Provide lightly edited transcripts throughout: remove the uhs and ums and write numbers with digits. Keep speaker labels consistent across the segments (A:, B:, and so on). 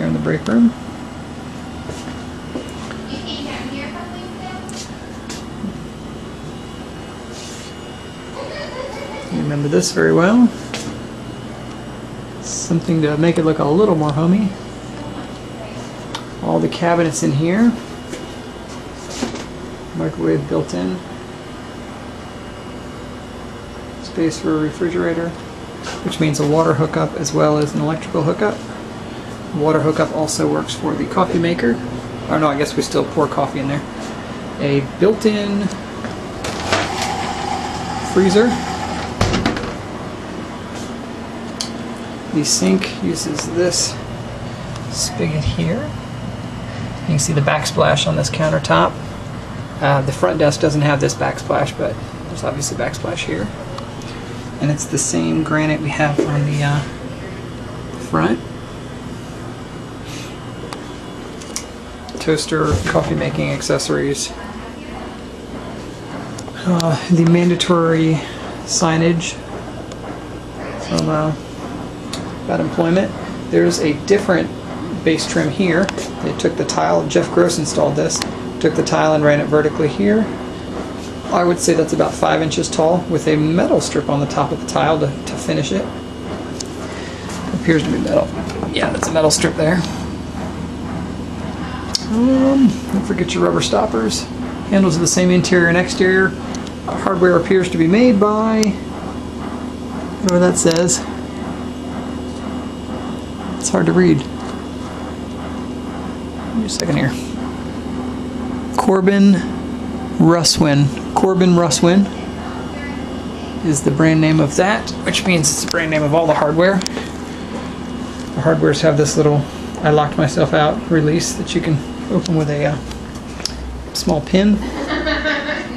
A: here in the break room. You remember this very well. Something to make it look a little more homey. All the cabinets in here. Microwave built in. Space for a refrigerator, which means a water hookup as well as an electrical hookup. Water hookup also works for the coffee maker. Oh no, I guess we still pour coffee in there. A built-in freezer. The sink uses this spigot here. You can see the backsplash on this countertop. The front desk doesn't have this backsplash, but there's obviously backsplash here. And it's the same granite we have on the front. Toaster, coffee making accessories. The mandatory signage from about employment. There's a different base trim here. They took the tile, Jeff Gross installed this, took the tile and ran it vertically here. I would say that's about 5 inches tall with a metal strip on the top of the tile to finish it. Appears to be metal. Yeah, that's a metal strip there. Don't forget your rubber stoppers. Handles are the same interior and exterior. Hardware appears to be made by, whatever that says. It's hard to read. Give me a second here. Corbin Russwin. Corbin Russwin is the brand name of that, which means it's the brand name of all the hardware. The hardwares have this little I locked myself out release that you can open with a small pin.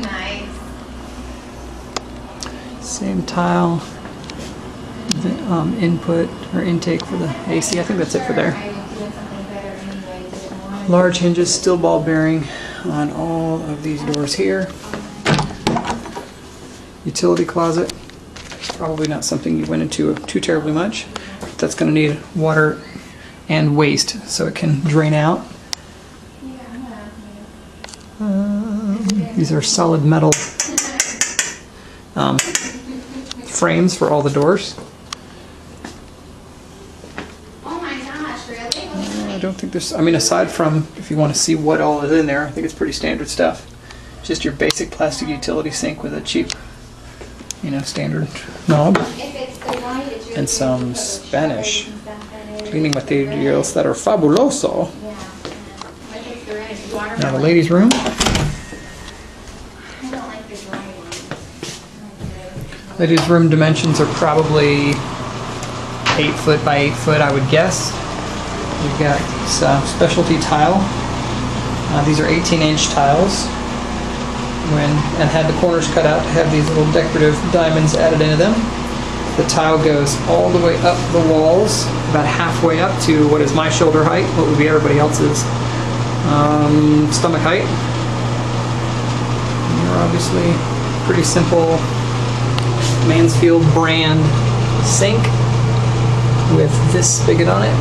B: Nice.
A: Same tile. The input or intake for the AC. I think that's it for there. Large hinges, steel ball bearing on all of these doors here. Utility closet. Probably not something you went into too terribly much. That's going to need water and waste so it can drain out. These are solid metal frames for all the doors.
B: Oh my gosh, really?
A: I don't think there's, I mean, aside from if you want to see what all is in there, I think it's pretty standard stuff. Just your basic plastic utility sink with a cheap, you know, standard knob. And some Spanish cleaning materials that are fabuloso. Now the ladies' room. Ladies' room dimensions are probably 8 foot by 8 foot, I would guess. We've got some specialty tile. These are 18-inch tiles. And had the corners cut out to have these little decorative diamonds added into them. The tile goes all the way up the walls, about halfway up to what is my shoulder height, what would be everybody else's stomach height. And they're obviously pretty simple Mansfield brand sink with this spigot on it.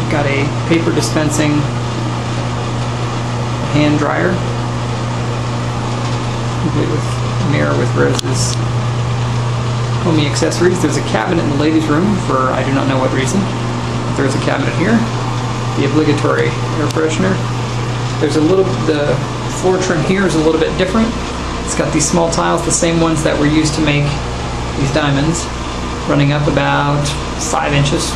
A: Got a paper dispensing hand dryer, complete with mirror with Rose's homey accessories. There's a cabinet in the ladies' room for I do not know what reason. There's a cabinet here. The obligatory air freshener. There's a little, the floor trim here is a little bit different. It's got these small tiles, the same ones that were used to make these diamonds, running up about 5 inches.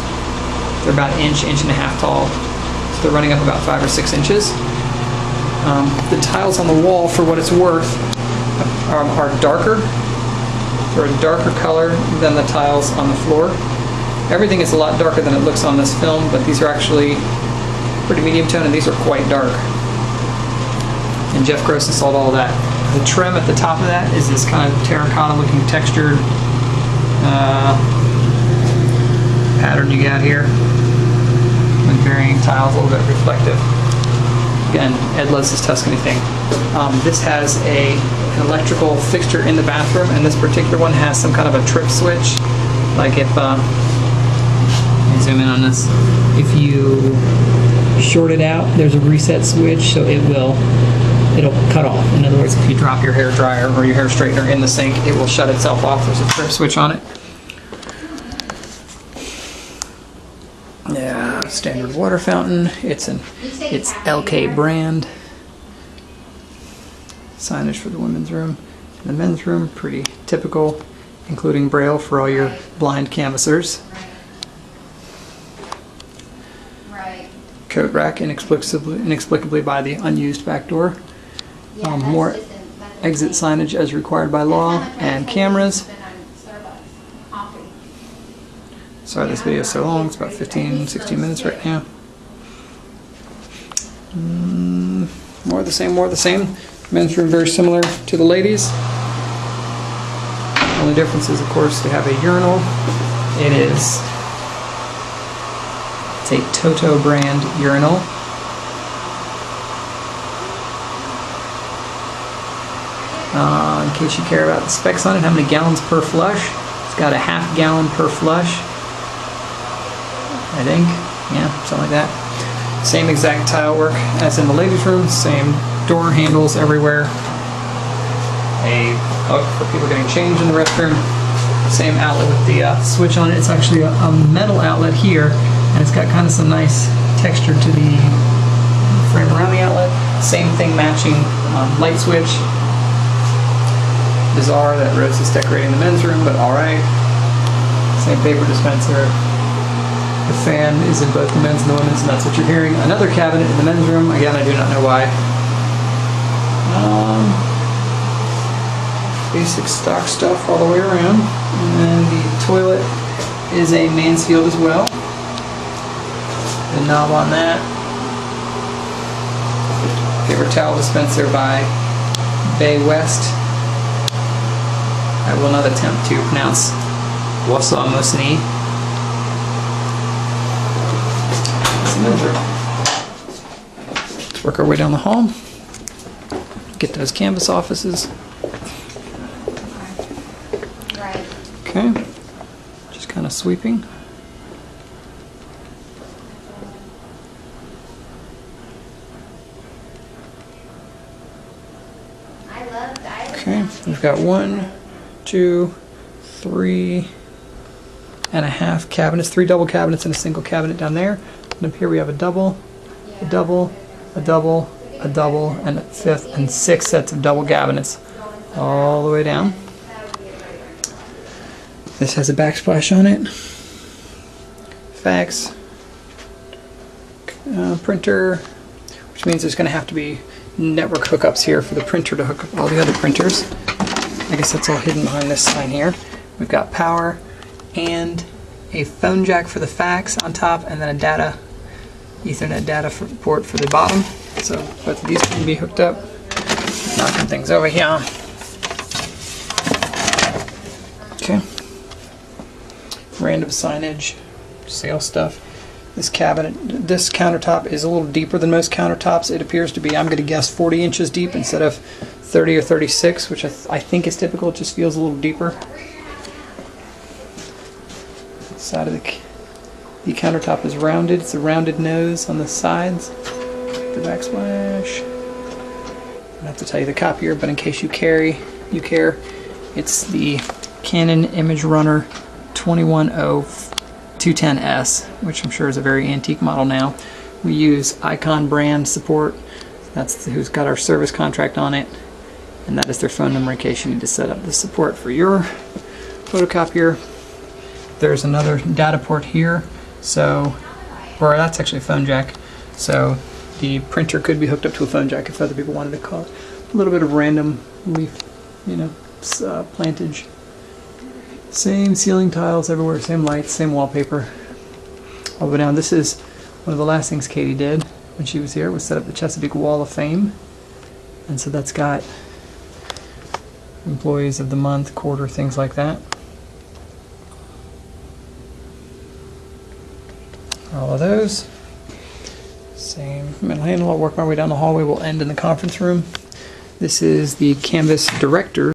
A: They're about an inch, inch and a half tall. So they're running up about 5 or 6 inches. The tiles on the wall, for what it's worth, are darker. They're a darker color than the tiles on the floor. Everything is a lot darker than it looks on this film, but these are actually pretty medium tone and these are quite dark. And Jeff Gross installed all of that. The trim at the top of that is this kind of terracotta looking textured pattern you got here with varying tiles, a little bit reflective. Again, Ed loves this Tuscany thing. This has an electrical fixture in the bathroom, and this particular one has some kind of a trip switch. Like if, let me zoom in on this. If you short it out, there's a reset switch, so it'll cut off. In other words, if you drop your hair dryer or your hair straightener in the sink, it will shut itself off. There's a trip switch on it. Yeah, standard water fountain. It's LK brand. Signage for the women's room. And the men's room, pretty typical, including Braille for all your blind canvassers.
B: Right.
A: Coat rack inexplicably by the unused back door.
B: Yeah, that's
A: More
B: just
A: exit signage as required by law, and cameras. Sorry this video is so long, it's about 15-16 minutes right now. More of the same, more of the same. Men's room very similar to the ladies. Only difference is, of course, they have a urinal. It's a Toto brand urinal. In case you care about the specs on it, how many gallons per flush? It's got a ½ gallon per flush, I think. Yeah, something like that. Same exact tile work as in the ladies' room. Same door handles everywhere. A hook for people getting changed in the restroom. Same outlet with the switch on it. It's actually a metal outlet here, and it's got kind of some nice texture to the frame around the outlet. Same thing, matching light switch. Bizarre that Rose is decorating the men's room, but alright. Same paper dispenser. The fan is in both the men's and the women's, and that's what you're hearing. Another cabinet in the men's room. Again, I do not know why. Basic stock stuff all the way around. And then the toilet is a Mansfield as well. The knob on that. Paper towel dispenser by Bay West. I will not attempt to pronounce Wausau Mosini. Let's work our way down the hall. Get those canvas offices.
B: Right.
A: Okay. Just kind of sweeping. Okay, we've got 1, 2, 3 and a half cabinets, 3 double cabinets and a single cabinet down there. And up here we have a double, a double, a double, a double, and a 5th and 6th sets of double cabinets all the way down. This has a backsplash on it. Fax, printer, which means there's going to have to be network hookups here for the printer to hook up all the other printers. I guess that's all hidden behind this sign here. We've got power and a phone jack for the fax on top, and then a Ethernet data port for the bottom. So both of these can be hooked up. Knocking things over here. Okay. Random signage, sale stuff. This cabinet, this countertop is a little deeper than most countertops. It appears to be, I'm going to guess, 40 inches deep instead of 30 or 36, which I think is typical. It just feels a little deeper. Side of the countertop is rounded. It's a rounded nose on the sides. The backsplash. I don't have to tell you the copier, but in case you care, it's the Canon Image Runner 210S, which I'm sure is a very antique model now. We use Icon brand support. That's who's got our service contract on it, and that is their phone number in case you need to set up the support for your photocopier. There's another data port here, or that's actually a phone jack. So the printer could be hooked up to a phone jack if other people wanted to call it. A little bit of random leaf, plantage. Same ceiling tiles everywhere, same lights, same wallpaper. All the way down. This is one of the last things Katie did when she was here, was set up the Chesapeake Wall of Fame. And so that's got employees of the month, quarter, things like that. All of those. Same metal handle. I'll work my way down the hallway. We'll end in the conference room. This is the Canvas Director.